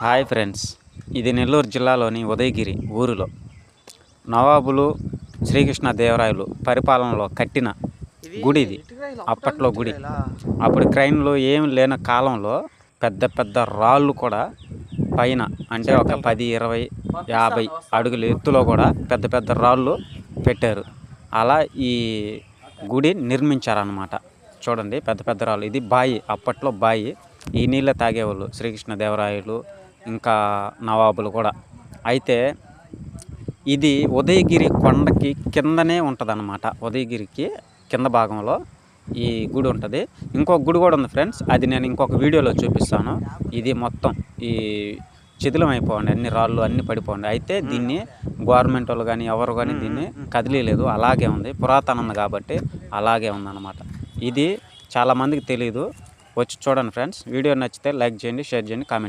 Hi friends, ఇది నెల్లూరు జిల్లాలోని ఉదయగిరి ఊరిలో నవాబులు శ్రీకృష్ణదేవరాయలు పరిపాలనలో కట్టిన గుడి. ఇది అప్పట్లో గుడి. అప్పుడు క్రైన్లు ఏమి లేని కాలంలో పెద్ద పెద్ద రాళ్ళు కూడా పైన, అంటే ఒక 10, 20, 50 అడుగుల ఎత్తులో కూడా పెద్ద పెద్ద రాళ్ళు పెట్టారు. అలా ఈ గుడి నిర్మించారన్నమాట. చూడండి, పెద్ద పెద్ద రాళ్ళు. ఇది బాయి, అప్పట్లో బాయి. ఈ నీళ్ళే తాగేవాళ్ళు శ్రీకృష్ణదేవరాయలు, ఇంకా నవాబులు కూడా. అయితే ఇది ఉదయగిరి కొండకి కిందనే ఉంటుంది అన్నమాట. ఉదయగిరికి కింద భాగంలో ఈ గుడి ఉంటుంది. ఇంకొక గుడి కూడా ఉంది ఫ్రెండ్స్, అది నేను ఇంకొక వీడియోలో చూపిస్తాను. ఇది మొత్తం ఈ శిథిలం అయిపోండి, అన్ని రాళ్ళు అన్నీ పడిపోండి. అయితే దీన్ని గవర్నమెంట్ వాళ్ళు కానీ ఎవరు కానీ దీన్ని కదిలేదు, అలాగే ఉంది. పురాతనం ఉంది కాబట్టి అలాగే ఉందన్నమాట. ఇది చాలామందికి తెలియదు. వచ్చి చూడండి ఫ్రెండ్స్. వీడియో నచ్చితే లైక్ చేయండి, షేర్ చేయండి, కామెంట్.